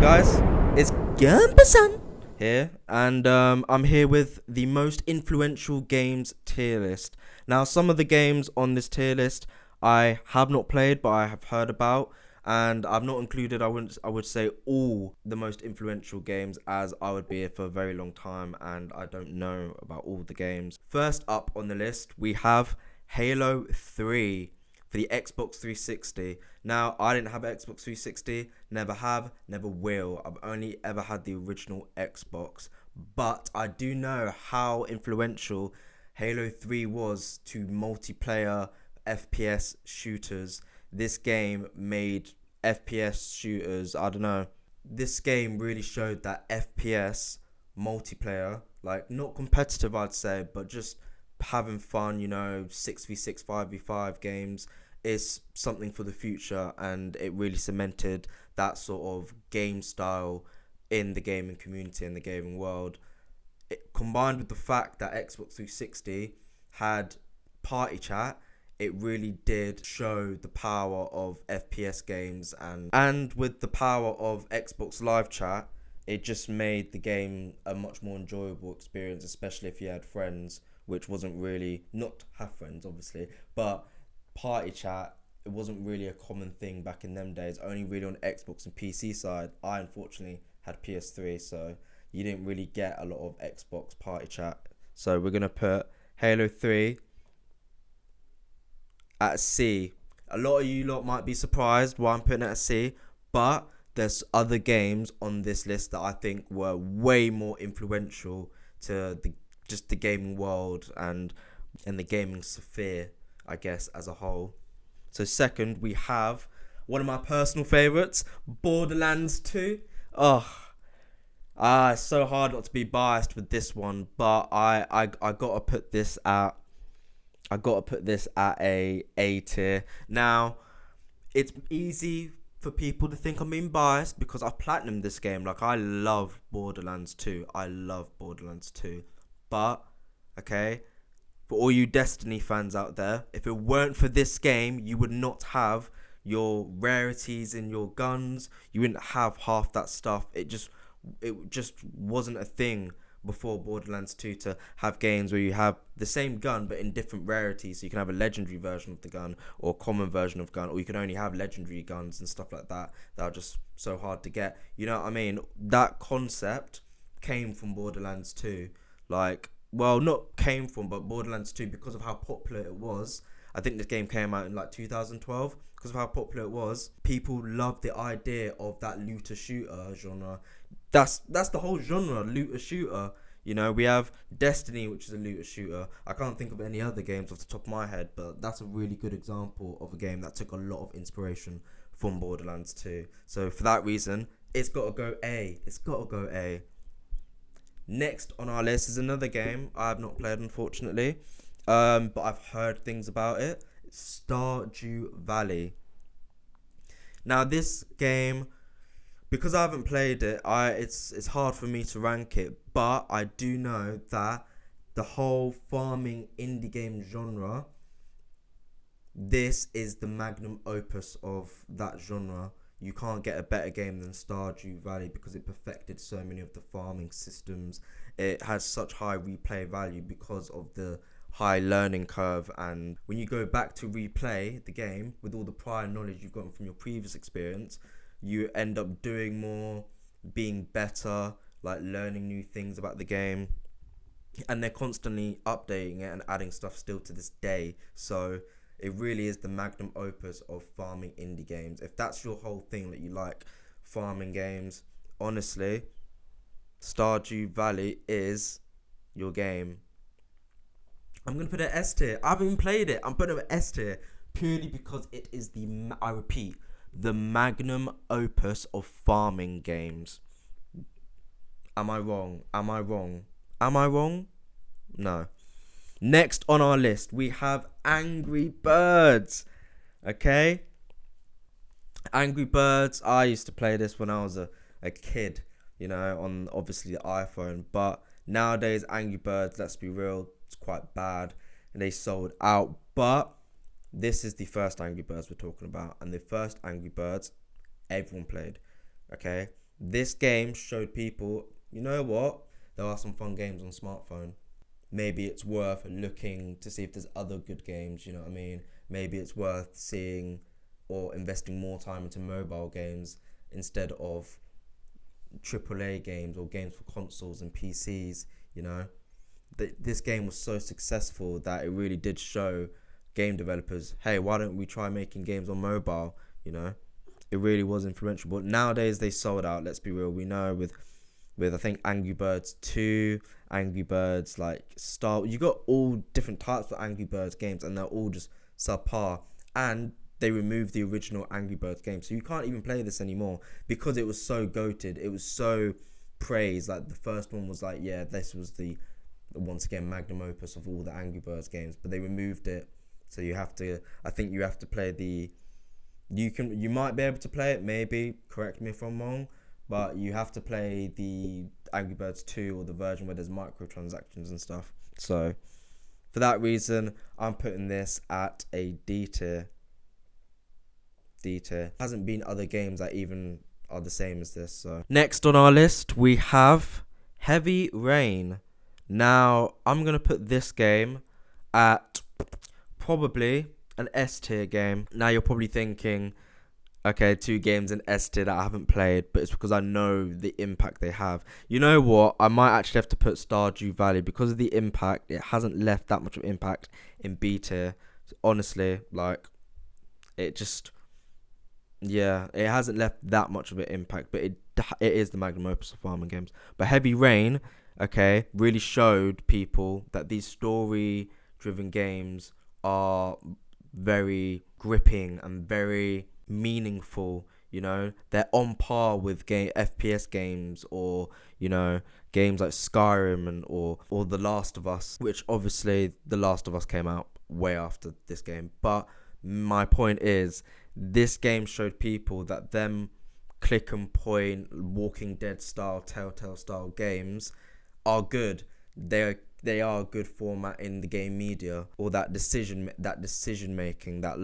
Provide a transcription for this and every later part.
guys, it's Gamperson here, and I'm here with the most influential games tier list. Now, some of the games on this tier list I have not played, but I have heard about, and I've not included. I would say all the most influential games, as I would be here for a very long time, and I don't know about all the games. First up on the list, we have Halo 3 for the Xbox 360. Now, I didn't have Xbox 360, never have, never will. I've only ever had the original Xbox, but I do know how influential Halo 3 was to multiplayer FPS shooters. This game made FPS shooters, I don't know. This game really showed that FPS multiplayer, like not competitive I'd say, but just having fun, 6v6, 5v5 games is something for the future, and it really cemented that sort of game style in the gaming community and the gaming world. It, combined with the fact that Xbox 360 had party chat, it really did show the power of FPS games, and with the power of Xbox Live Chat, it just made the game a much more enjoyable experience, especially if you had friends, which wasn't really, not have friends obviously, but party chat, it wasn't really a common thing back in them days, only really on Xbox and PC side. I unfortunately had PS3, so you didn't really get a lot of Xbox party chat. So we're going to put Halo 3 at C. A lot of you lot might be surprised why I'm putting it at C, but there's other games on this list that I think were way more influential to the gaming world and the gaming sphere, I guess, as a whole. So second, we have one of my personal favourites, Borderlands 2. It's so hard not to be biased with this one, but I gotta put this at a tier. Now, it's easy for people to think I'm being biased because I've platinumed this game. Like, I love Borderlands 2. But, okay, for all you Destiny fans out there, if it weren't for this game, you would not have your rarities in your guns. You wouldn't have half that stuff. It just wasn't a thing before Borderlands 2 to have games where you have the same gun but in different rarities. So you can have a legendary version of the gun or a common version of gun, or you can only have legendary guns and stuff like that are just so hard to get. You know what I mean? That concept came from Borderlands 2. Like, well, not came from, but Borderlands 2, because of how popular it was. I think this game came out in like 2012. Because of how popular it was, people loved the idea of that looter shooter genre. That's the whole genre, looter shooter. We have Destiny, which is a looter shooter. I can't think of any other games off the top of my head, but that's a really good example of a game that took a lot of inspiration from Borderlands 2. So for that reason, it's got to go A. Next on our list is another game I have not played, unfortunately, but I've heard things about it. Stardew Valley. Now, this game, because I haven't played it, it's hard for me to rank it, but I do know that the whole farming indie game genre, this is the magnum opus of that genre. You can't get a better game than Stardew Valley because it perfected so many of the farming systems. It has such high replay value because of the high learning curve, and when you go back to replay the game with all the prior knowledge you've gotten from your previous experience, you end up doing more, being better, like learning new things about the game, and they're constantly updating it and adding stuff still to this day. So it really is the magnum opus of farming indie games. If that's your whole thing, that you like farming games, honestly, Stardew Valley is your game. I'm going to put it S tier. I haven't even played it. I'm putting it S tier purely because it is I repeat, the magnum opus of farming games. Am I wrong? No. Next on our list, we have Angry Birds. Okay? Angry Birds, I used to play this when I was a kid, on obviously the iPhone. But nowadays, Angry Birds, let's be real, it's quite bad. And they sold out. But this is the first Angry Birds we're talking about. And the first Angry Birds, everyone played. Okay? This game showed people, you know what? There are some fun games on smartphone. Maybe it's worth looking to see if there's other good games, you know what I mean? Maybe it's worth seeing or investing more time into mobile games instead of AAA games or games for consoles and PCs, you know? This game was so successful that it really did show game developers, hey, why don't we try making games on mobile, you know? It really was influential. But nowadays they sold out, let's be real. We know with I think Angry Birds 2, Angry Birds like Star, you got all different types of Angry Birds games and they're all just subpar. And they removed the original Angry Birds game, so you can't even play this anymore because it was so goated. It was so praised. Like the first one was like, yeah, this was the once again magnum opus of all the Angry Birds games, but they removed it. So you have to, I think you have to play the, you might be able to play it, maybe, correct me if I'm wrong, but you have to play the Angry Birds 2 or the version where there's microtransactions and stuff. So for that reason, I'm putting this at a D tier. Hasn't been other games that even are the same as this. So next on our list we have Heavy Rain. Now I'm gonna put this game at probably an S tier game. Now you're probably thinking, okay, 2 games in S tier that I haven't played, but it's because I know the impact they have. You know what? I might actually have to put Stardew Valley because of the impact. It hasn't left that much of impact in B tier. So honestly, like it just. Yeah, it hasn't left that much of an impact, but it is the magnum opus of farming games. But Heavy Rain, okay, really showed people that these story-driven games are very gripping and very meaningful. You know, they're on par with FPS games or games like Skyrim and or The Last of Us, which obviously The Last of Us came out way after this game. But my point is, this game showed people that them click and point, Walking Dead style, Telltale style games are good. They are a good format in the game media, or that decision making, that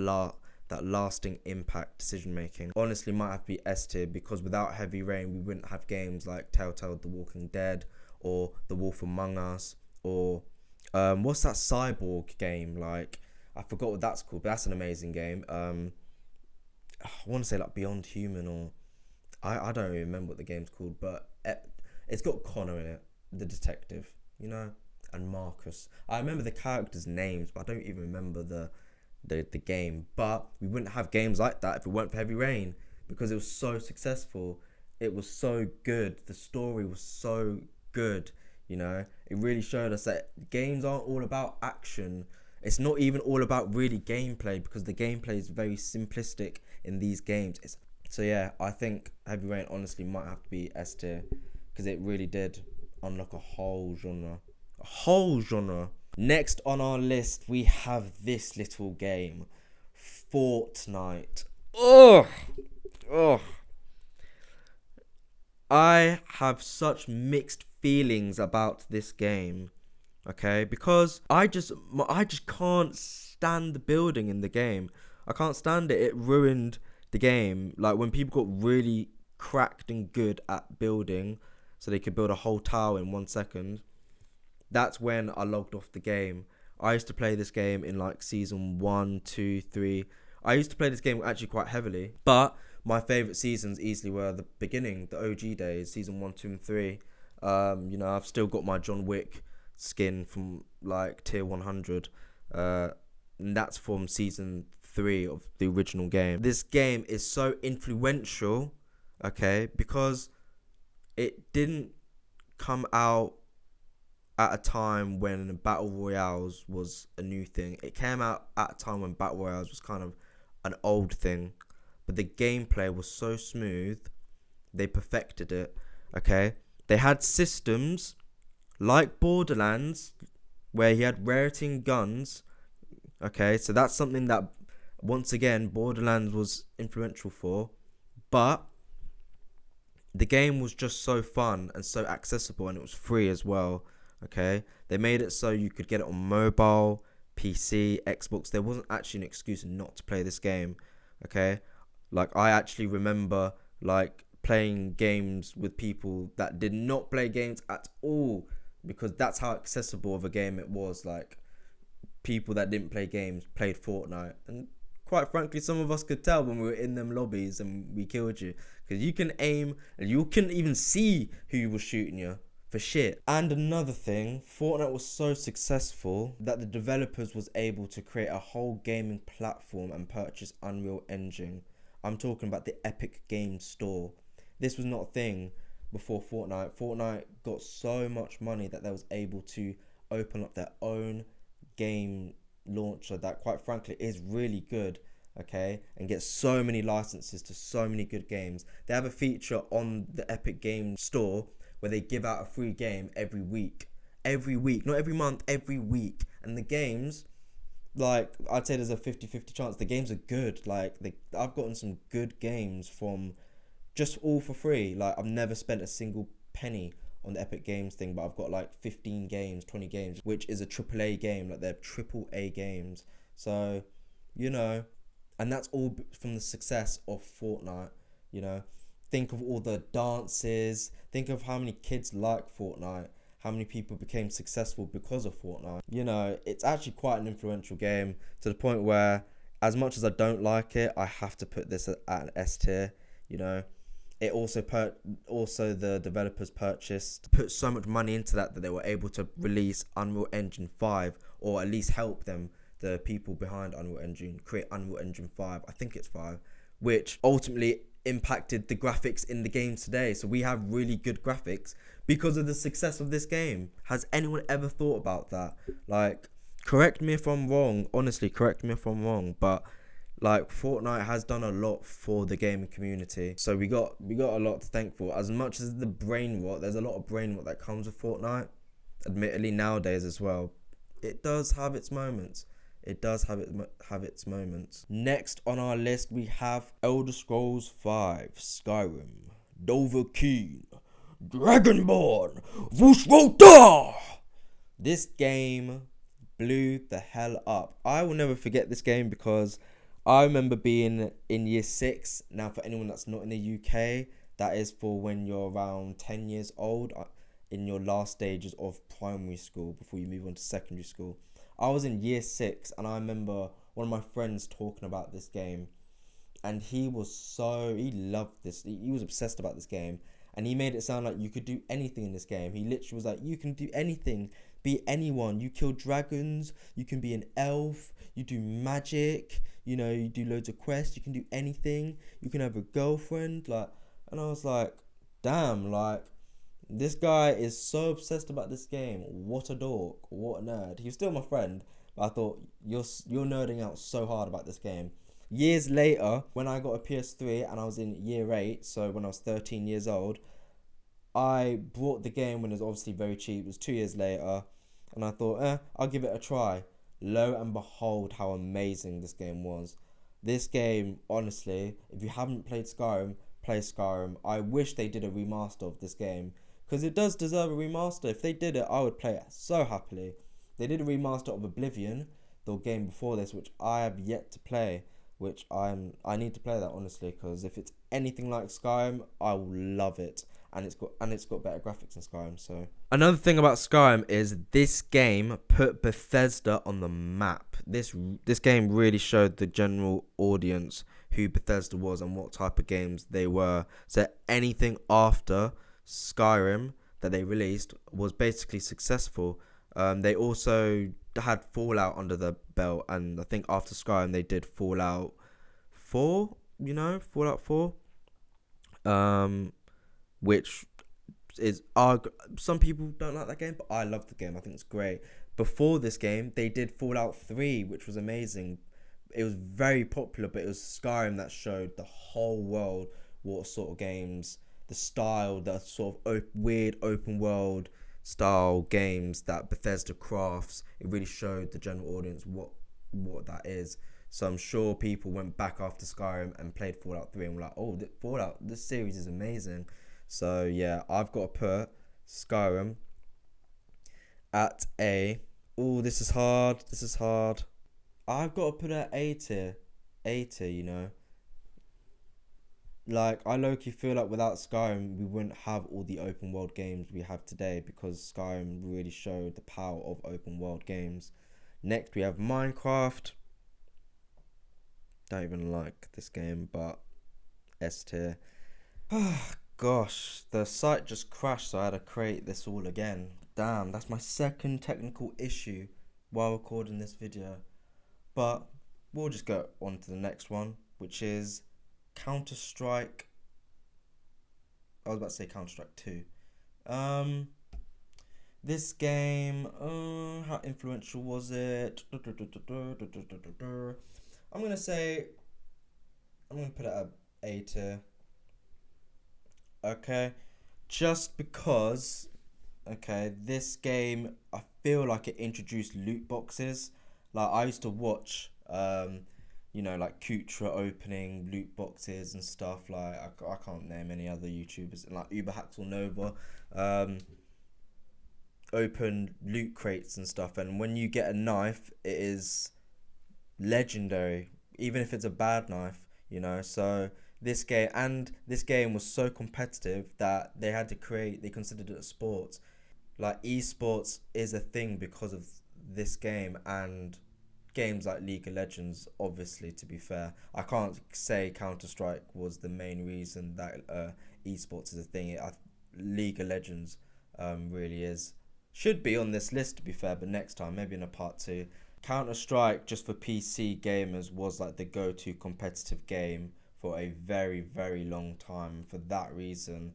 lasting impact decision making. Honestly, might have to be S tier because without Heavy Rain, we wouldn't have games like Telltale, The Walking Dead, or The Wolf Among Us, or what's that cyborg game? Like I forgot what that's called, but that's an amazing game. I want to say like Beyond Human, or I don't even remember what the game's called, but it's got Connor in it, the detective, and Marcus. I remember the characters' names, but I don't even remember the game. But we wouldn't have games like that if it weren't for Heavy Rain, because it was so successful. It was so good. The story was so good. It really showed us that games aren't all about action. It's not even all about really gameplay, because the gameplay is very simplistic in these games. So yeah, I think Heavy Rain honestly might have to be S tier, because it really did unlock a whole genre. Next on our list, we have this little game, Fortnite. Ugh. I have such mixed feelings about this game. Okay, because I just can't stand the building in the game. I can't stand it. It ruined the game. Like when people got really cracked and good at building, so they could build a whole tower in 1 second. That's when I logged off the game. I used to play this game in like season 1, 2, 3. I used to play this game actually quite heavily, but my favorite seasons easily were the beginning, the OG days, season 1, 2, and 3. I've still got my John Wick skin from like tier 100, and that's from season 3 of the original game. This game is so influential, okay, because it didn't come out at a time when battle royales was a new thing. It came out at a time when battle royales was kind of an old thing, but the gameplay was so smooth. They perfected it, okay. They had systems like Borderlands, where he had rarity in guns, okay, so that's something that, once again, Borderlands was influential for, but the game was just so fun and so accessible, and it was free as well, okay. They made it so you could get it on mobile, PC, Xbox. There wasn't actually an excuse not to play this game, okay. Like, I actually remember, like, playing games with people that did not play games at all, because that's how accessible of a game it was. Like, people that didn't play games played Fortnite, and quite frankly, some of us could tell when we were in them lobbies and we killed you, because you can aim and you couldn't even see who was shooting you for shit. And another thing, Fortnite was so successful that the developers was able to create a whole gaming platform and purchase Unreal Engine. I'm talking about the Epic Games Store. This was not a thing before Fortnite. Fortnite got so much money that they was able to open up their own game launcher that, quite frankly, is really good, okay, and get so many licenses to so many good games. They have a feature on the Epic Games Store where they give out a free game every week, not every month, every week. And the games, like, I'd say there's a 50-50 chance the games are good. Like, I've gotten some good games from just all for free. Like, I've never spent a single penny on the Epic Games thing, but I've got like 15 games, 20 games, which is a AAA game. Like, they're AAA games. So, you know, and that's all from the success of Fortnite, you know. Think of all the dances. Think of how many kids like Fortnite. How many people became successful because of Fortnite. You know, it's actually quite an influential game, to the point where, as much as I don't like it, I have to put this at an S tier, you know. It also the developers put so much money into that they were able to release Unreal Engine 5, or at least help them, the people behind Unreal Engine, create Unreal Engine 5. I think it's 5, which ultimately impacted the graphics in the game today. So we have really good graphics because of the success of this game. Has anyone ever thought about that? Like, correct me if I'm wrong. Honestly, correct me if I'm wrong, but like, Fortnite has done a lot for the gaming community. So we got a lot to thank for. As much as the brain rot, there's a lot of brain rot that comes with Fortnite, admittedly, nowadays as well. It does have its moments. It does have its moments. Next on our list, we have Elder Scrolls 5, Skyrim, Dovahkiin, Dragonborn, Vushvolta. This game blew the hell up. I will never forget this game because I remember being in year 6. Now, for anyone that's not in the UK, that is for when you're around 10 years old, in your last stages of primary school before you move on to secondary school. I was in year 6, and I remember one of my friends talking about this game, and he loved this. He was obsessed about this game, and he made it sound like you could do anything in this game. He literally was like, you can do anything, be anyone. You kill dragons, you can be an elf, you do magic, you know, you do loads of quests, you can do anything, you can have a girlfriend, like. And I was like, damn, like, this guy is so obsessed about this game. What a dork, what a nerd. He was still my friend, but I thought, you're nerding out so hard about this game. Years later, when I got a PS3 and I was in year 8, so when I was 13 years old, I bought the game when it was obviously very cheap. It was 2 years later, and I thought, I'll give it a try. Lo and behold, how amazing this game was. This game, honestly, if you haven't played Skyrim, play Skyrim. I wish they did a remaster of this game, because it does deserve a remaster. If they did it, I would play it so happily. They did a remaster of Oblivion, the game before this, which I have yet to play, which I need to play that, honestly, because if it's anything like Skyrim, I will love it. And it's got better graphics than Skyrim. So another thing about Skyrim is this game put Bethesda on the map. This game really showed the general audience who Bethesda was and what type of games they were. So anything after Skyrim that they released was basically successful. They also had Fallout under the belt, and I think after Skyrim they did Fallout 4. Fallout 4. Which is some people don't like that game, but I love the game. I think it's great. Before this game, they did Fallout 3, which was amazing. It was very popular, but it was Skyrim that showed the whole world what sort of games, the style, the sort of weird open world style games that Bethesda crafts. It really showed the general audience what that is. So I'm sure people went back after Skyrim and played Fallout 3 and were like, oh, Fallout, this series is amazing. So yeah, I've got to put Skyrim at a... Oh, this is hard. I've got to put it at A tier, you know. Like, I low-key feel like without Skyrim, we wouldn't have all the open world games we have today, because Skyrim really showed the power of open world games. Next, we have Minecraft. Don't even like this game, but S tier. Gosh, the site just crashed, so I had to create this all again. Damn, that's my second technical issue while recording this video. But we'll just go on to the next one, which is Counter-Strike. I was about to say Counter-Strike 2. This game, how influential was it? I'm gonna put it at A tier. Okay, just because. Okay, this game, I feel like it introduced loot boxes. Like, I used to watch, like Kutra opening loot boxes and stuff. Like, I can't name any other YouTubers. Like, Uberhaxel Nova, open loot crates and stuff. And when you get a knife, it is legendary, even if it's a bad knife, So this game was so competitive that they considered it a sport. Like, esports is a thing because of this game, and games like League of Legends, obviously, to be fair. I can't say Counter-Strike was the main reason that esports is a thing. League of Legends really is. Should be on this list, to be fair, but next time, maybe in a part 2. Counter-Strike, just for PC gamers, was like the go-to competitive game for a very, very long time. For that reason,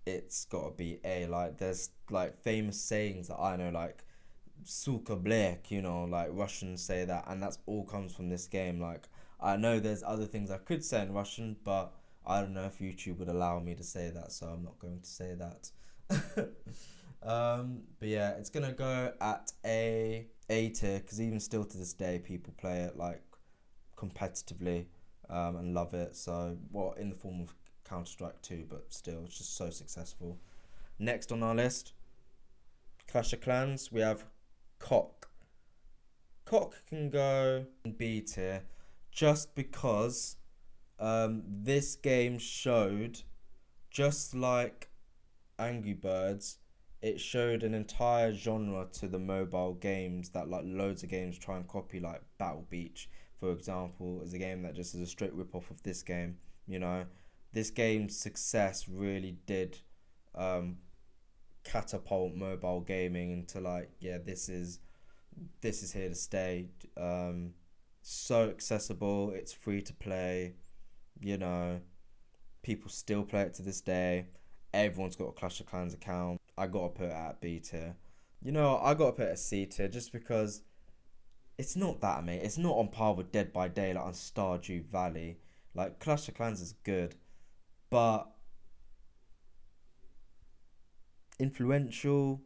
it's got to be A. Like, there's like famous sayings that I know, like Suka Blek, like Russians say that, and that's all comes from this game. Like, I know there's other things I could say in Russian, but I don't know if YouTube would allow me to say that, so I'm not going to say that. But yeah, it's gonna go at A tier, because even still to this day, people play it like competitively, and love it. So, well, in the form of Counter-Strike 2, but still, it's just so successful. Next on our list, Clash of Clans, we have Cock. Cock can go in B tier, just because this game showed, just like Angry Birds, it showed an entire genre to the mobile games that like loads of games try and copy. Like Battle Beach, for example, is a game that just is a straight rip-off of this game. This game's success really did catapult mobile gaming into like, yeah, this is here to stay. So accessible, it's free to play, people still play it to this day. Everyone's got a Clash of Clans account. I gotta put it at B tier. I gotta put it at C tier, just because it's not that, mate. It's not on par with Dead by Daylight and Stardew Valley. Like, Clash of Clans is good, but influential,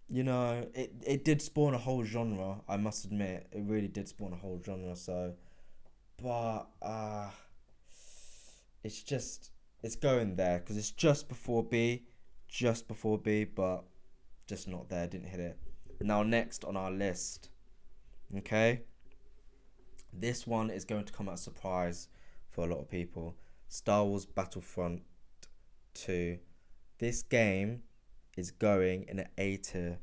it did spawn a whole genre, I must admit. It really did spawn a whole genre, so, but, it's going there, because it's just before B, but just not there, didn't hit it. Now, next on our list, okay, this one is going to come as a surprise for a lot of people. Star Wars Battlefront 2. This game is going in an A tier,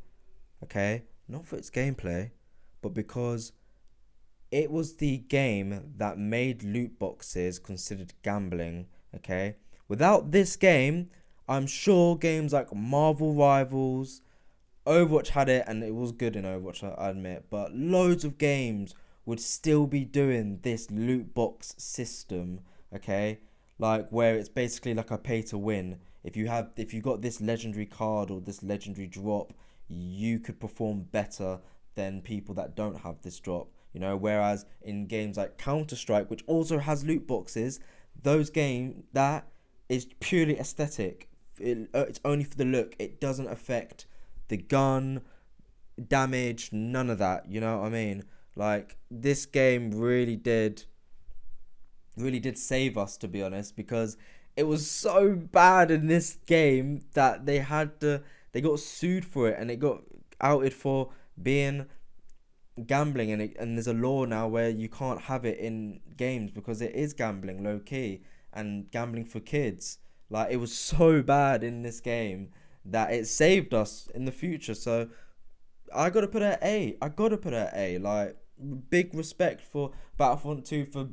okay? Not for its gameplay, but because it was the game that made loot boxes considered gambling, okay? Without this game, I'm sure games like Marvel Rivals, Overwatch had it, and it was good in Overwatch, I admit, but loads of games would still be doing this loot box system, okay? Like, where it's basically like a pay to win. If you got this legendary card or this legendary drop, you could perform better than people that don't have this drop, whereas in games like Counter-Strike, which also has loot boxes, that is purely aesthetic. It's only for the look. It doesn't affect the gun damage, none of that, you know what I mean? Like, this game really did save us, to be honest, because it was so bad in this game that they got sued for it, and it got outed for being gambling, and there's a law now where you can't have it in games because it is gambling, low key, and gambling for kids. Like, it was so bad in this game that it saved us in the future. So I gotta put it at A. I gotta put it at A. Like, big respect for Battlefront 2 for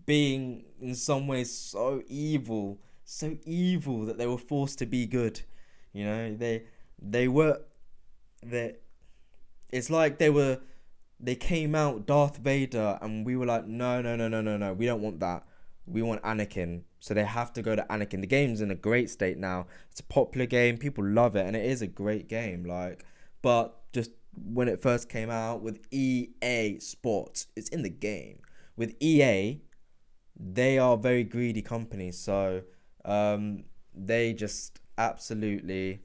being in some ways so evil that they were forced to be good. You know, they were they. It's like they came out Darth Vader, and we were like, no, no, no, no, no, no, we don't want that. We want Anakin. So they have to go to Anakin. The game's in a great state now. It's a popular game. People love it, and it is a great game. Like, but just when it first came out with EA Sports, it's in the game. With EA, they are a very greedy company, so they just absolutely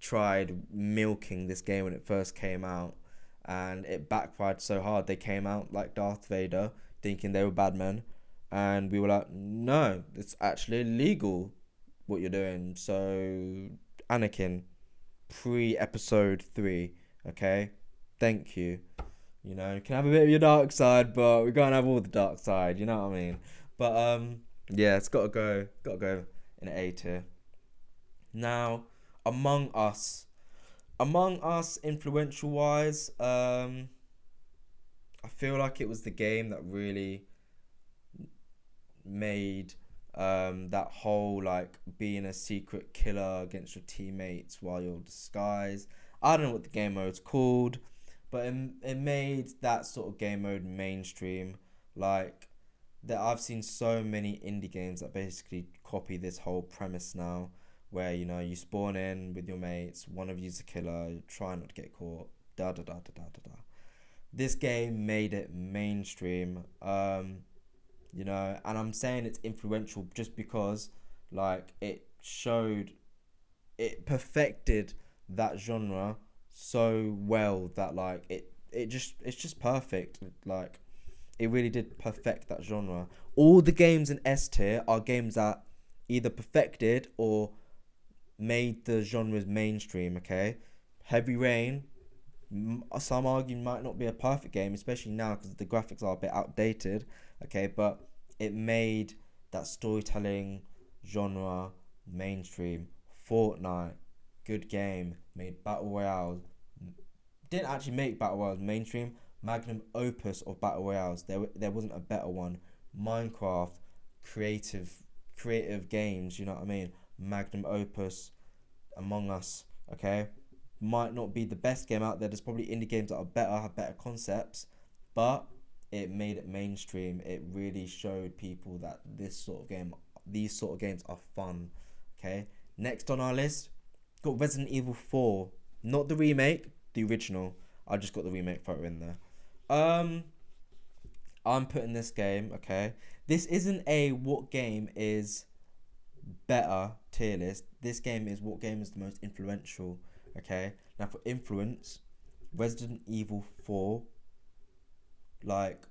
tried milking this game when it first came out, and it backfired so hard. They came out like Darth Vader, thinking they were bad men, and we were like, no, it's actually illegal what you're doing. So Anakin, pre-episode 3, okay, thank you. You know, you can have a bit of your dark side, but we can't have all the dark side. You know what I mean? But yeah, it's gotta go in A tier. Now, Among Us, influential wise, I feel like it was the game that really made that whole like being a secret killer against your teammates while you're disguised. I don't know what the game mode's called, but it made that sort of game mode mainstream. Like, that I've seen so many indie games that basically copy this whole premise now, where, you know, you spawn in with your mates, one of you's a killer, you try not to get caught, da da da da da da da. This game made it mainstream, you know, and I'm saying it's influential just because, like, it perfected that genre so well that, like, it's just perfect. Like, it really did perfect that genre. All the games in S tier are games that either perfected or made the genres mainstream, okay? Heavy Rain, some argue might not be a perfect game, especially now because the graphics are a bit outdated, okay? But it made that storytelling genre mainstream. Fortnite, good game, made Battle Royale. Didn't actually make Battle Royales mainstream, magnum opus of Battle Royales. There wasn't a better one. Minecraft, creative games, you know what I mean? Magnum opus. Among Us, okay? Might not be the best game out there. There's probably indie games that are better, have better concepts, but it made it mainstream. It really showed people that these sort of games are fun, okay? Next on our list, got Resident Evil 4. Not the remake, the original. I just got the remake photo in there. I'm putting this game, okay? This isn't a what game is better tier list. This game is what game is the most influential, okay? Now, for influence, Resident Evil 4, like,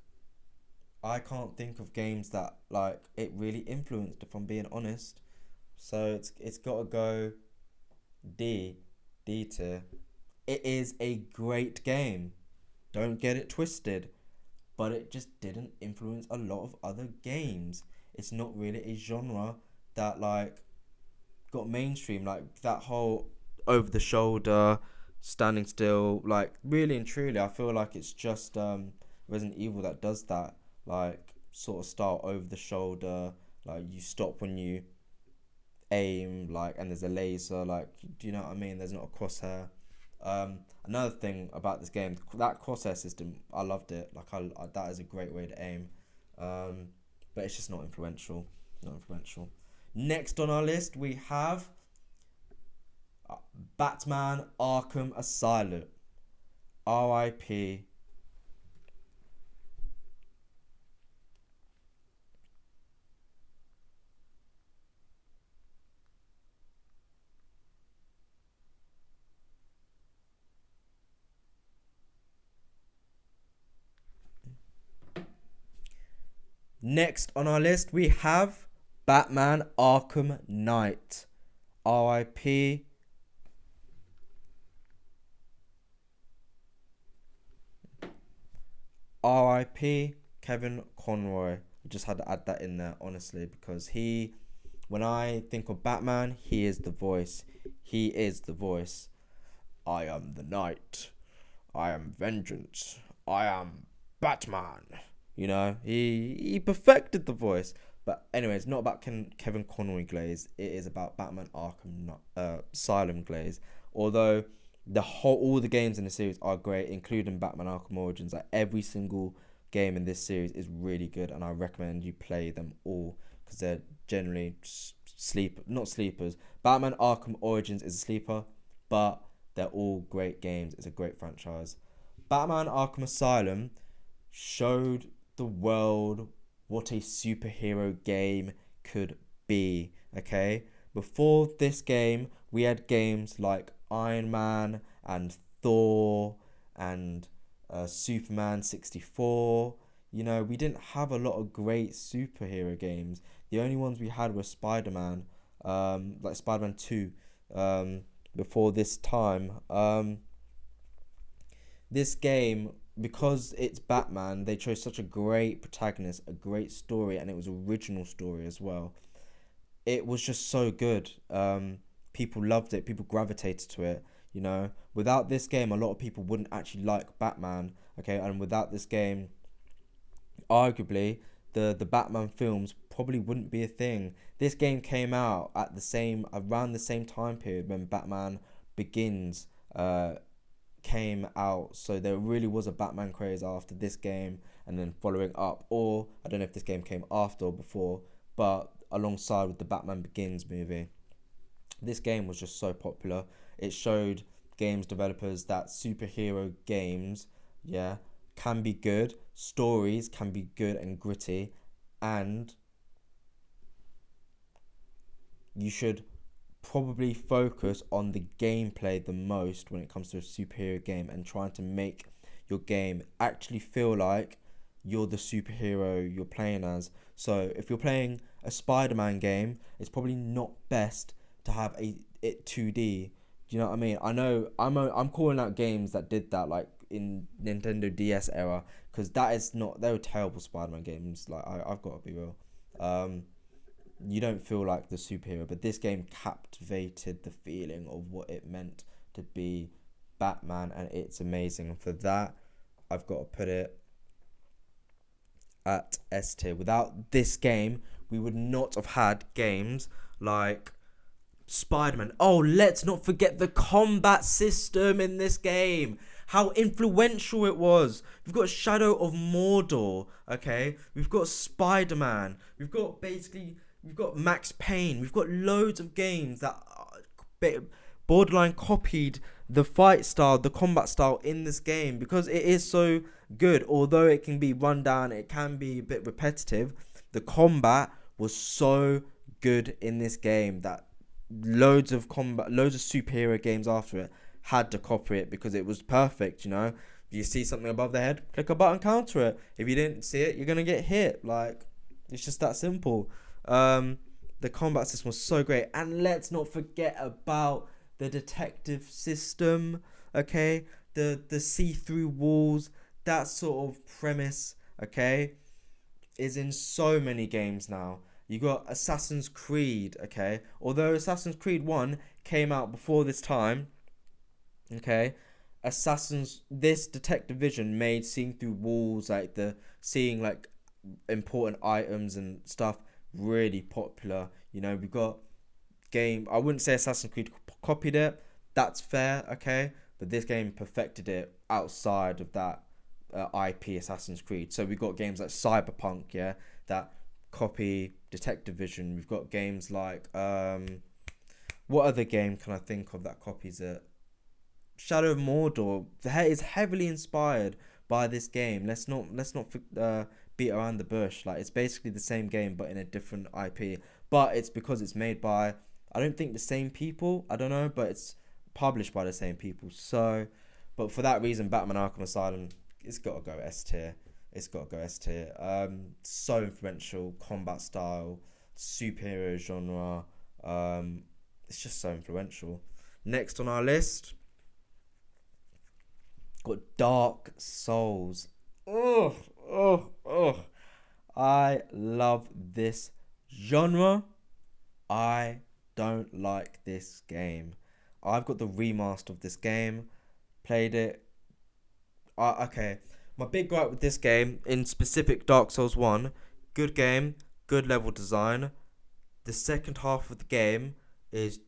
I can't think of games that, like, it really influenced, if I'm being honest. So it's got to go D tier. It is a great game, don't get it twisted, but it just didn't influence a lot of other games. It's not really a genre that, like, got mainstream. Like, that whole over the shoulder, standing still, like, really and truly, I feel like it's just Resident Evil that does that, like, sort of style over the shoulder, like, you stop when you aim, like, and there's a laser, like, do you know what I mean? There's not a crosshair. Another thing about this game, that crosshair system, I loved it. Like, I that is a great way to aim, but it's just not influential. Next on our list, we have Batman Arkham Asylum, RIP. Next on our list, we have Batman Arkham Knight, RIP. R.I.P. Kevin Conroy. I just had to add that in there, honestly, because when I think of Batman, he is the voice. He is the voice. I am the knight. I am vengeance. I am Batman. You know, he perfected the voice. But anyway, it's not about Kevin Conroy Glaze. It is about Batman Arkham Asylum Glaze. Although all the games in the series are great, including Batman Arkham Origins. Like every single game in this series is really good, and I recommend you play them all because they're generally not sleepers. Batman Arkham Origins is a sleeper, but they're all great games. It's a great franchise. Batman Arkham Asylum showed the world what a superhero game could be, okay? Before this game, we had games like Iron Man and Thor and Superman 64. You know, we didn't have a lot of great superhero games. The only ones we had were Spider-Man, like Spider-Man 2, before this time. This game, because it's Batman, they chose such a great protagonist, a great story, and it was original story as well. It was just so good. People loved it. People gravitated to it. You know, without this game, a lot of people wouldn't actually like Batman. Okay, and without this game, arguably the Batman films probably wouldn't be a thing. This game came out at around the same time period when Batman Begins came out, so there really was a Batman craze after this game and then following up, or I don't know if this game came after or before, but alongside with the Batman Begins movie. This game was just so popular. It showed games developers that superhero games, can be good, stories can be good and gritty, and you should probably focus on the gameplay the most when it comes to a superhero game and trying to make your game actually feel like you're the superhero you're playing as. So if you're playing a Spider-Man game, it's probably not best to have it 2D. Do you know what I mean? I know I'm calling out games that did that, like in Nintendo DS era, because they were terrible Spider-Man games. Like I've got to be real. You don't feel like the superhero, but this game captivated the feeling of what it meant to be Batman, and it's amazing. And for that, I've got to put it at S tier. Without this game, we would not have had games like Spider-Man. Oh, let's not forget the combat system in this game. How influential it was. We've got Shadow of Mordor, okay? We've got Spider-Man. We've got Max Payne. We've got loads of games that borderline copied the fight style, the combat style in this game because it is so good. Although it can be run down, it can be a bit repetitive, the combat was so good in this game that loads of superhero games after it had to copy it because it was perfect, you know? If you see something above the head, click a button, counter it. If you didn't see it, you're going to get hit. Like, it's just that simple. The combat system was so great. And let's not forget about the detective system, okay? The see-through walls, that sort of premise, okay, is in so many games now. You got Assassin's Creed, okay? Although Assassin's Creed 1 came out before this time, okay? This Detective Vision made seeing through walls, like seeing like important items and stuff, really popular. You know, we've got I wouldn't say Assassin's Creed copied it, that's fair, okay? But this game perfected it outside of that IP Assassin's Creed. So we've got games like Cyberpunk, that copy Detective Vision. We've got games like what other game can I think of that copies it? Shadow of Mordor is heavily inspired by this game. Let's not beat around the bush. Like, it's basically the same game but in a different IP. But it's because it's made by, I don't think the same people. I don't know, but it's published by the same people. So, but for that reason, Batman Arkham Asylum, it's got to go S tier. It's got to go S tier. So influential, combat style, superhero genre. It's just so influential. Next on our list, got Dark Souls. Oh, oh, oh. I love this genre. I don't like this game. I've got the remaster of this game. Played it. Okay. My big gripe with this game, in specific Dark Souls 1, good game, good level design. The second half of the game is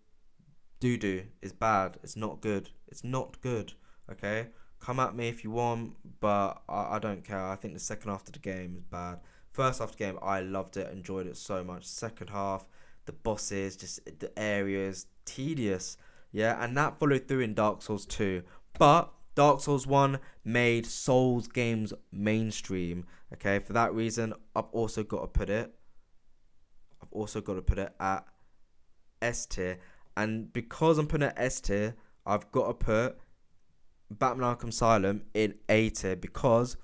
doo doo, is bad. It's not good. It's not good. Okay? Come at me if you want, but I don't care. I think the second half of the game is bad. First half of the game, I loved it, enjoyed it so much. Second half, the bosses, just the areas, tedious. Yeah, and that followed through in Dark Souls 2. But Dark Souls 1 made Souls games mainstream. Okay, for that reason, I've also got to put it. At S tier. And because I'm putting it at S tier, I've got to put Batman Arkham Asylum in A tier because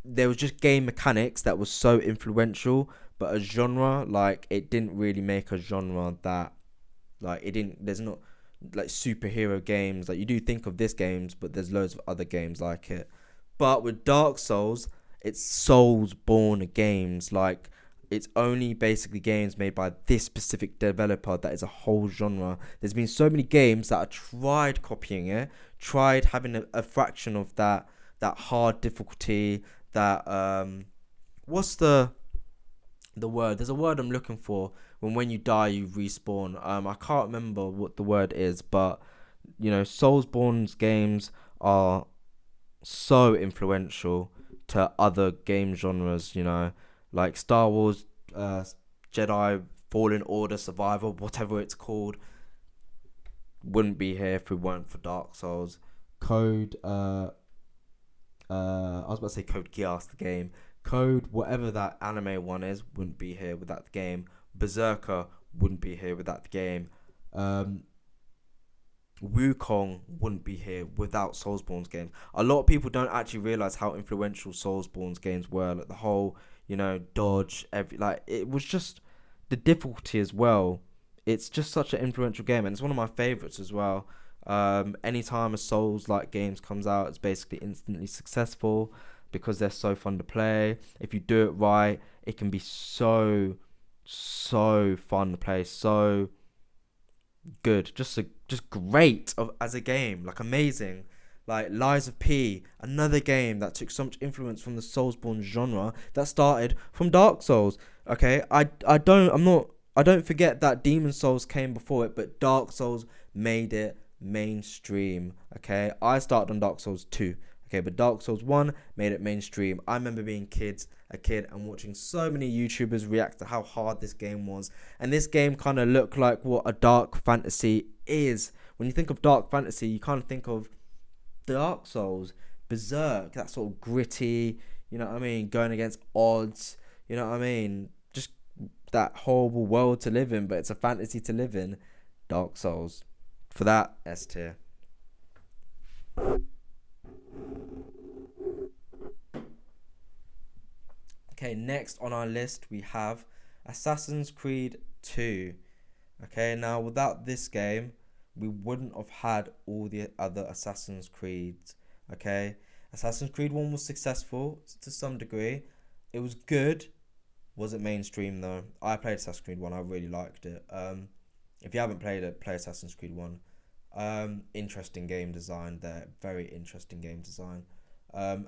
there was just game mechanics that was so influential, but a genre, like, it didn't really make a genre that, like, it didn't, there's not like superhero games, like, you do think of this games, but there's loads of other games like it. But with Dark Souls, it's Souls born games, like, it's only basically games made by this specific developer that is a whole genre. There's been so many games that have tried copying it, tried having a fraction of that hard difficulty, that what's the word? There's a word I'm looking for when you die you respawn. I can't remember what the word is, but you know, Soulsborne's games are so influential to other game genres, you know, like Star Wars, Jedi Fallen Order, Survivor, whatever it's called, wouldn't be here if it weren't for Dark Souls. Code, I was about to say Code Geass, the game. Code, whatever that anime one is, wouldn't be here without the game. Berserker wouldn't be here without the game. Wukong wouldn't be here without Soulsborne's games. A lot of people don't actually realize how influential Soulsborne's games were. Like the whole, you know, dodge, it was just the difficulty as well. It's just such an influential game, and it's one of my favorites as well. Anytime a Souls like games comes out, it's basically instantly successful because they're so fun to play. If you do it right, it can be so fun to play, so good, just great as a game, like amazing. Like Lies of P, another game that took so much influence from the Soulsborne genre that started from Dark Souls. Okay, I don't forget that Demon Souls came before it, but Dark Souls made it mainstream. Okay, I started on Dark Souls 2. Okay, but Dark Souls 1 made it mainstream. I remember being a kid and watching so many YouTubers react to how hard this game was. And this game kind of looked like what a dark fantasy is. When you think of dark fantasy, you kind of think of Dark Souls, Berserk, that sort of gritty, you know what I mean, going against odds, you know what I mean, just that horrible world to live in, but it's a fantasy to live in. Dark Souls. For that, S tier. Okay, next on our list we have Assassin's Creed 2. Okay, now without this game, we wouldn't have had all the other Assassin's Creeds. Okay, Assassin's Creed 1 was successful to some degree. It was good. Wasn't mainstream though. I played Assassin's Creed 1. I really liked it. If you haven't played it, play Assassin's Creed 1. Interesting game design there. Very interesting game design.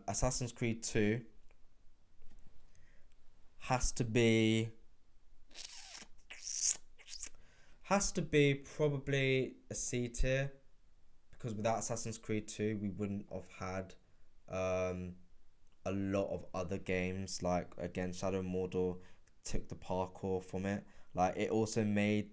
Assassin's Creed 2 has to be probably a C tier, because without Assassin's Creed 2 we wouldn't have had a lot of other games. Like again, Shadow of Mordor took the parkour from it. Like it also made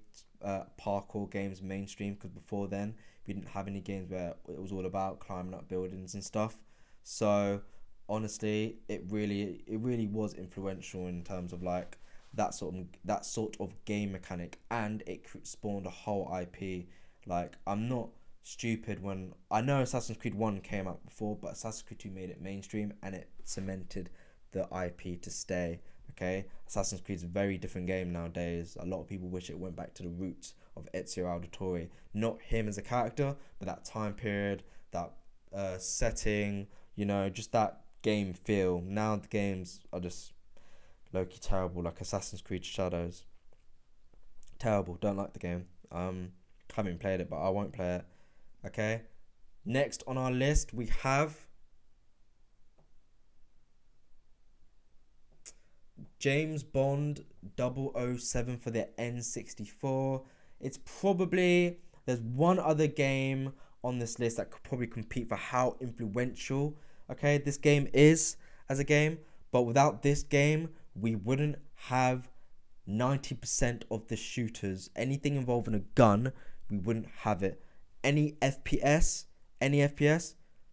parkour games mainstream, because before then we didn't have any games where it was all about climbing up buildings and stuff. So honestly, it really was influential in terms of like that sort of game mechanic, and it spawned a whole IP. Like, I'm not stupid when I know Assassin's Creed 1 came out before, but Assassin's Creed 2 made it mainstream and it cemented the IP to stay. Okay, Assassin's Creed is a very different game nowadays. A lot of people wish it went back to the roots of Ezio Auditore, not him as a character, but that time period, that setting, You know, just that game feel. Now the games are just low-key terrible, like Assassin's Creed Shadows. Terrible. Don't like the game. Haven't played it, but I won't play it. Okay. Next on our list, we have James Bond 007 for the N64. It's probably, there's one other game on this list that could probably compete for how influential, okay, this game is as a game. But without this game, we wouldn't have 90% of the shooters. Anything involving a gun, we wouldn't have it. Any FPS,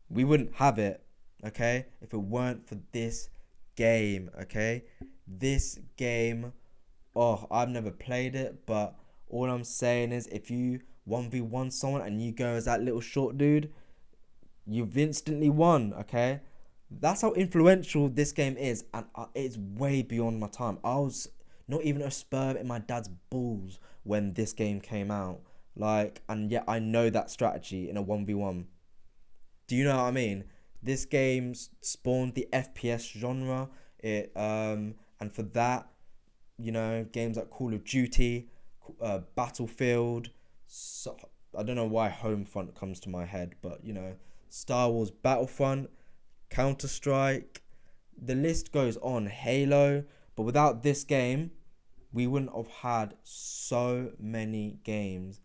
we wouldn't have it, okay, if it weren't for this game, okay? This game, oh, I've never played it, but all I'm saying is if you 1v1 someone and you go as that little short dude, you've instantly won, okay? That's how influential this game is, and it's way beyond my time. I was not even a sperm in my dad's balls when this game came out. Like, and yet I know that strategy in a 1v1. Do you know what I mean? This game spawned the FPS genre. And for that, you know, games like Call of Duty, Battlefield, so, I don't know why Homefront comes to my head, but, you know, Star Wars Battlefront, Counter-Strike, the list goes on, Halo. But without this game, we wouldn't have had so many games.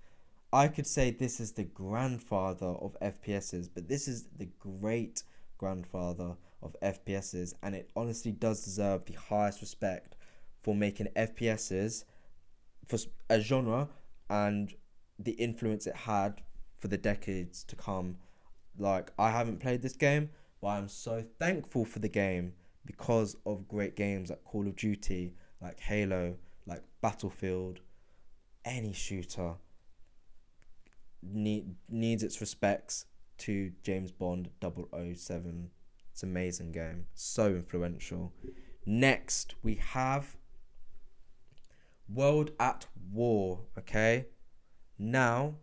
I could say this is the grandfather of FPSs, but this is the great grandfather of FPSs, and it honestly does deserve the highest respect for making FPSs for a genre and the influence it had for the decades to come. Like, I haven't played this game, but I'm so thankful for the game because of great games like Call of Duty, like Halo, like Battlefield. Any shooter needs its respects to James Bond 007. It's an amazing game, so influential. Next, we have World at War, okay? Now,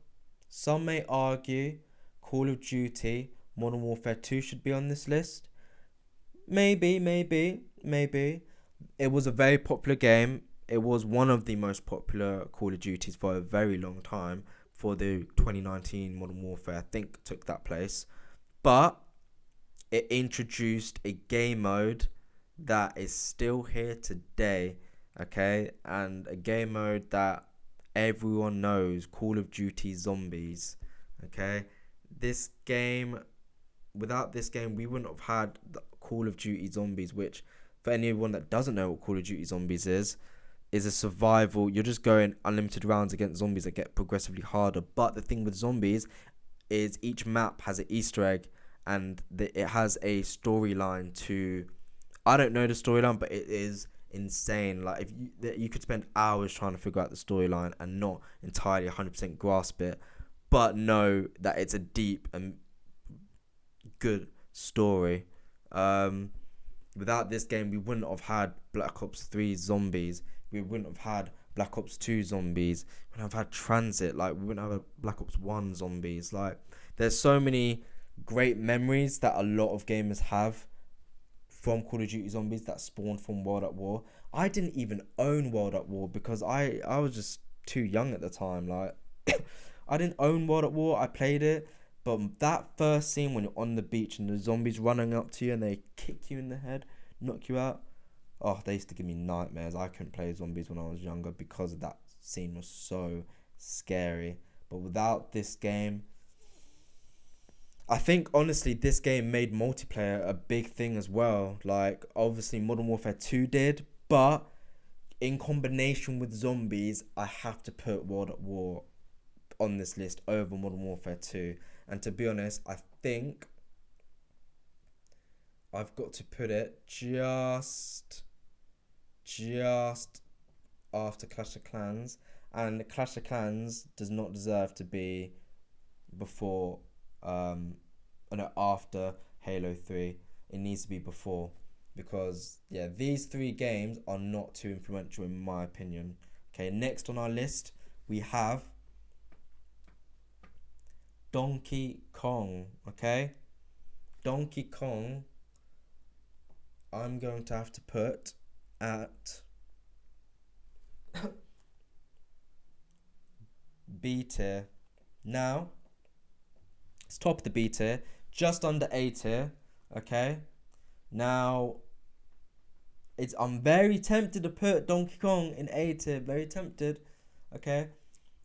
some may argue Call of Duty Modern Warfare 2 should be on this list. Maybe. It was a very popular game. It was one of the most popular Call of Duties for a very long time. For the 2019 Modern Warfare, I think, took that place. But it introduced a game mode that is still here today, okay? And a game mode that everyone knows, Call of Duty Zombies, okay? This game, without this game, we wouldn't have had the Call of Duty Zombies, which, for anyone that doesn't know what Call of Duty Zombies is a survival. You're just going unlimited rounds against zombies that get progressively harder. But the thing with zombies is each map has an Easter egg, and it has a storyline to. I don't know the storyline, but it is insane. Like, if you could spend hours trying to figure out the storyline and not entirely 100% grasp it, but know that it's a deep and good story. Without this game, we wouldn't have had Black Ops 3 Zombies. We wouldn't have had Black Ops 2 Zombies. We wouldn't have had Transit. Like, we wouldn't have a Black Ops 1 Zombies. Like, there's so many great memories that a lot of gamers have from Call of Duty Zombies that spawned from World at War. I didn't even own World at War because I was just too young at the time. Like, I didn't own World at War. I played it. But that first scene when you're on the beach and the zombies running up to you and they kick you in the head, knock you out. Oh, they used to give me nightmares. I couldn't play zombies when I was younger because that scene was so scary. But without this game, I think, honestly, this game made multiplayer a big thing as well. Like, obviously, Modern Warfare 2 did. But in combination with zombies, I have to put World at War on this list over Modern Warfare 2. And to be honest, I think I've got to put it just after Clash of Clans. And Clash of Clans does not deserve to be before, after Halo 3. It needs to be before. Because, yeah, these three games are not too influential in my opinion. Okay, next on our list, we have Donkey Kong, okay? Donkey Kong, I'm going to have to put at B tier. Now, it's top of the B tier, just under A tier. Okay. Now, I'm very tempted to put Donkey Kong in A tier. Very tempted. Okay.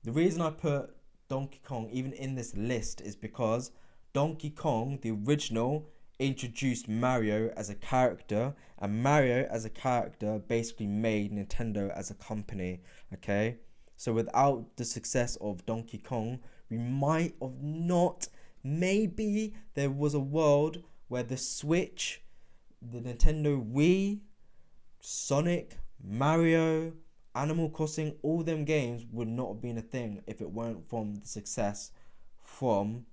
The reason I put Donkey Kong even in this list is because Donkey Kong, the original, introduced Mario as a character, and Mario as a character basically made Nintendo as a company. Okay. So without the success of Donkey Kong, we might have not. Maybe there was a world where the Switch, the Nintendo Wii, Sonic, Mario, Animal Crossing, all them games would not have been a thing if it weren't from the success from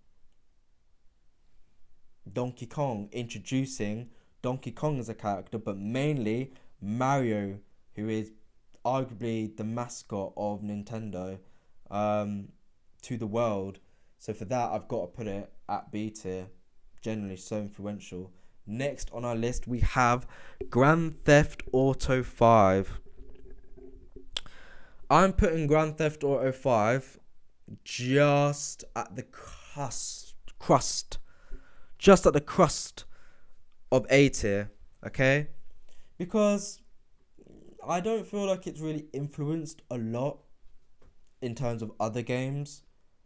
Donkey Kong, introducing Donkey Kong as a character, but mainly Mario, who is arguably the mascot of Nintendo, to the world. So for that, I've got to put it at B tier. Generally so influential. Next on our list, we have Grand Theft Auto 5. I'm putting Grand Theft Auto 5 just at the crust. Just at the crust of A tier, okay? Because I don't feel like it's really influenced a lot in terms of other games.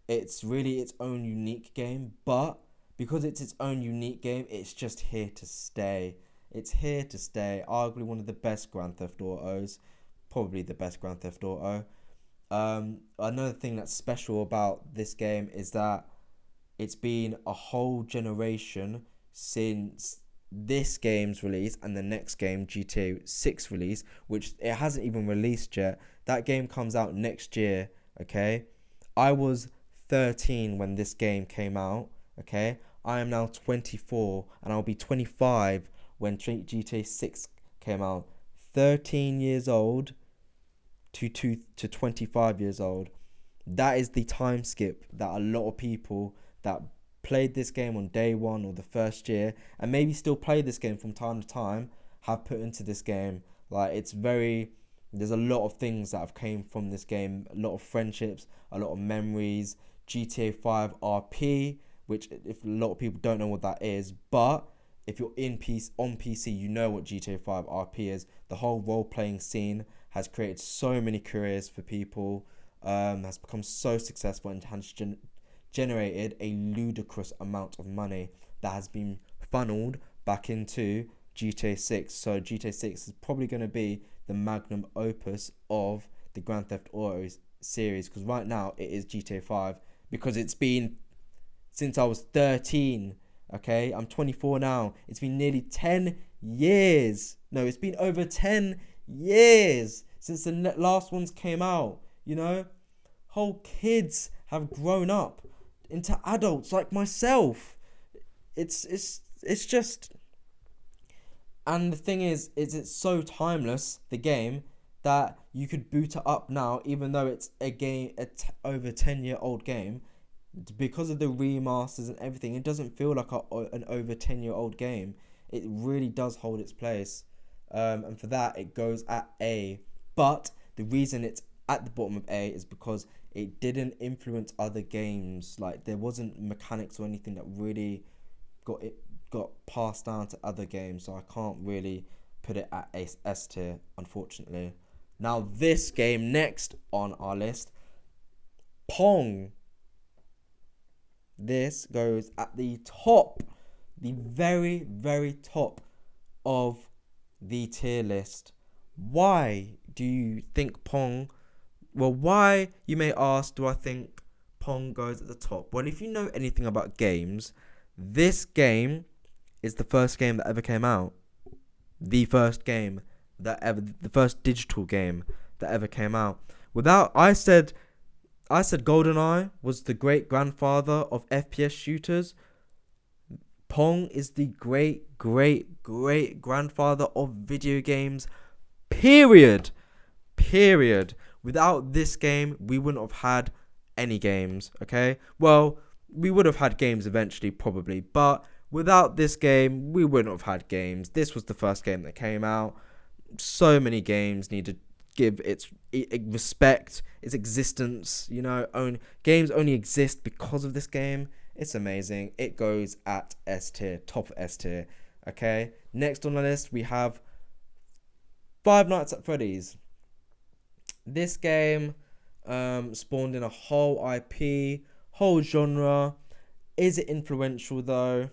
It's really its own unique game, but because it's its own unique game, it's just here to stay. It's here to stay. Arguably one of the best Grand Theft Autos. Probably the best Grand Theft Auto. Another thing that's special about this game is that it's been a whole generation since this game's release and the next game, GTA 6 release, which it hasn't even released yet. That game comes out next year, okay? I was 13 when this game came out, okay? I am now 24 and I'll be 25 when GTA 6 came out. 13 years old to 25 years old. That is the time skip that a lot of people that played this game on day one or the first year and maybe still play this game from time to time have put into this game. Like, there's a lot of things that have came from this game, a lot of friendships, a lot of memories. GTA 5 RP, which if a lot of people don't know what that is, but if you're on PC, you know what GTA 5 RP is. The whole role-playing scene has created so many careers for people, has become so successful and has generated a ludicrous amount of money that has been funneled back into GTA 6. So GTA 6 is probably going to be the magnum opus of the Grand Theft Auto series, because right now it is GTA 5, because it's been since I was 13. Okay, I'm 24 now. It's been nearly 10 years. No, it's been over 10 years since the last ones came out. You know, whole kids have grown up into adults like myself. It's just, and the thing is it's so timeless, the game, that you could boot it up now, even though it's a game, over 10-year-old game. Because of the remasters and everything, it doesn't feel like an over 10-year-old game. It really does hold its place, and for that it goes at A. But the reason it's at the bottom of A is because it didn't influence other games. Like, there wasn't mechanics or anything that really got passed down to other games, so I can't really put it at S tier, unfortunately. Now this game next on our list, Pong. This goes at the top, the very, very top of the tier list. Why do you think Pong... Well, why, you may ask, do I think Pong goes at the top? Well, if you know anything about games, this game is the first game that ever came out. The first game that ever... The first digital game that ever came out. I said GoldenEye was the great grandfather of FPS shooters. Pong is the great, great, great grandfather of video games. Period. Without this game, we wouldn't have had any games, okay? Well, we would have had games eventually, probably, but Without this game, we wouldn't have had games. This was the first game that came out. So many games need to give its respect, its existence. Games only exist because of this game. It's amazing. It goes at S tier, top of S tier. Okay. Next on the list we have Five Nights at Freddy's. This game spawned in a whole IP, whole genre. Is it influential though?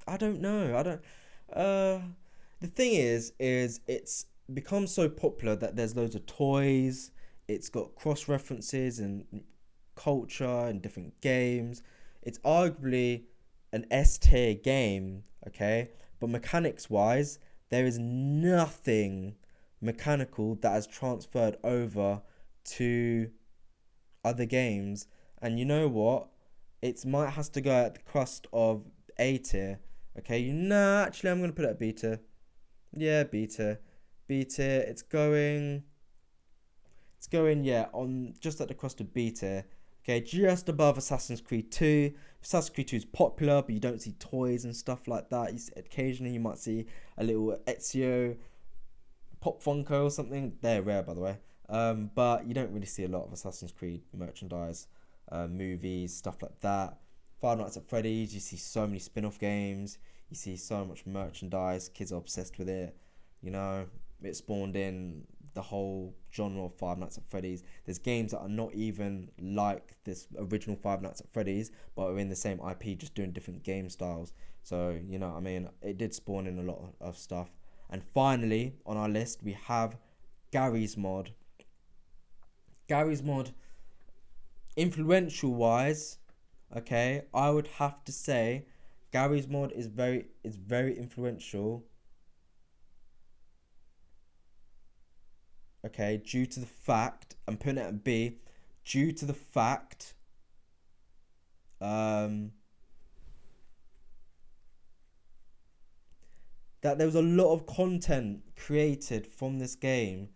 I don't know. The thing is it's become so popular that there's loads of toys. It's got cross references and culture and different games. It's arguably an S tier game, okay? But mechanics wise, there is nothing mechanical that has transferred over to other games. And you know what? It might has to go at the crust of A tier. Okay, actually I'm gonna put it at B tier. Yeah, B tier. B tier. It's going on just at the crust of B tier. Okay, just above Assassin's Creed 2. Assassin's Creed 2 is popular, but you don't see toys and stuff like that. Occasionally you might see a little Ezio Pop Funko or something. They're rare, by the way. But you don't really see a lot of Assassin's Creed merchandise, movies, stuff like that. Five Nights at Freddy's, you see so many spin-off games. You see so much merchandise. Kids are obsessed with it. It spawned in the whole genre of Five Nights at Freddy's. There's games that are not even like this original Five Nights at Freddy's, but are in the same IP, just doing different game styles. So, it did spawn in a lot of stuff. And finally, on our list, we have Garry's Mod. Garry's Mod, influential-wise, okay, I would have to say Garry's Mod is very influential. Okay, due to the fact, I'm putting it at B, due to the fact that there was a lot of content created from this game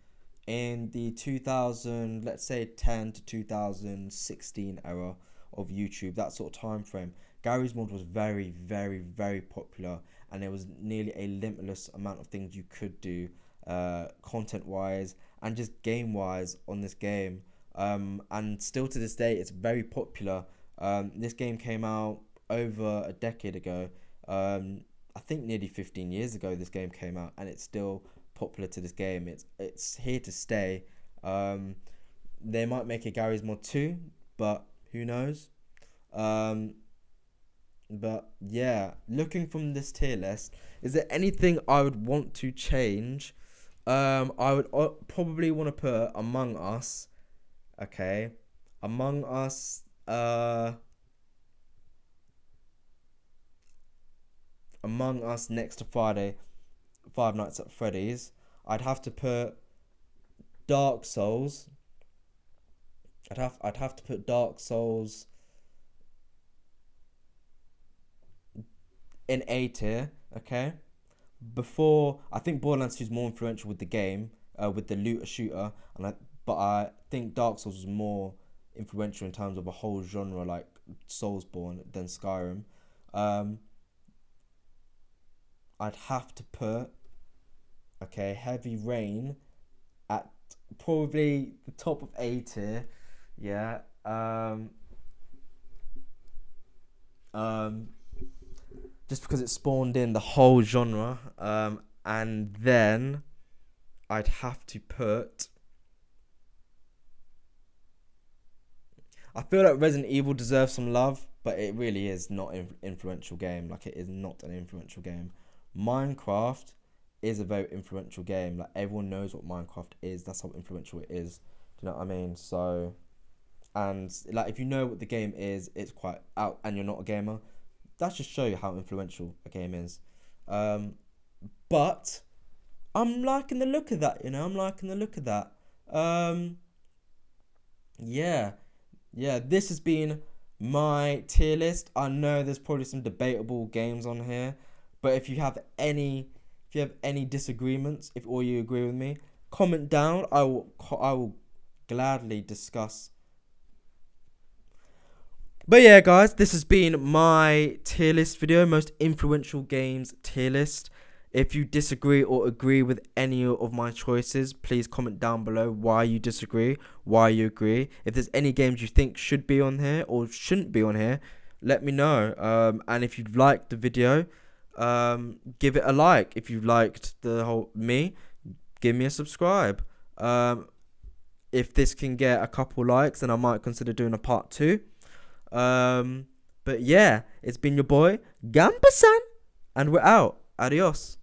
in the 2000, let's say 10 to 2016 era of YouTube, that sort of time frame. Garry's Mod was very, very, very popular, and there was nearly a limitless amount of things you could do, content-wise and just game-wise on this game. And still to this day, it's very popular. This game came out over a decade ago. I think nearly 15 years ago this game came out, and it's still popular to this game. It's here to stay. They might make a Garry's Mod 2, but who knows? But yeah, looking from this tier list, is there anything I would want to change? I would probably want to put Among Us. Okay, Among Us. Among Us next to Five Nights at Freddy's. I'd have to put Dark Souls. I'd have to put Dark Souls in A tier. Okay. Before, I think Borderlands 2 is more influential with the game, with the looter shooter, but I think Dark Souls was more influential in terms of a whole genre like Soulsborne than Skyrim. I'd have to put Heavy Rain at probably the top of A tier. Yeah. Just because it spawned in the whole genre. And then I'd have to put, I feel like Resident Evil deserves some love, but it really is not an influential game. Like, it is not an influential game. Minecraft is a very influential game. Like, everyone knows what Minecraft is. That's how influential it is. Do you know what I mean? So, and like, if you know what the game is, it's quite out, and you're not a gamer, that just show you how influential a game is. But I'm liking the look of that. I'm liking the look of that. Yeah. This has been my tier list. I know there's probably some debatable games on here, but if you have any disagreements, or you agree with me, comment down. I will gladly discuss But yeah, guys, this has been my tier list video, most influential games tier list. If you disagree or agree with any of my choices, please comment down below why you disagree, why you agree. If there's any games you think should be on here or shouldn't be on here, let me know. And if you liked the video, give it a like. If you liked the whole give me a subscribe. If this can get a couple likes, then I might consider doing a part 2. But yeah, it's been your boy Gampersan, and we're out. Adios.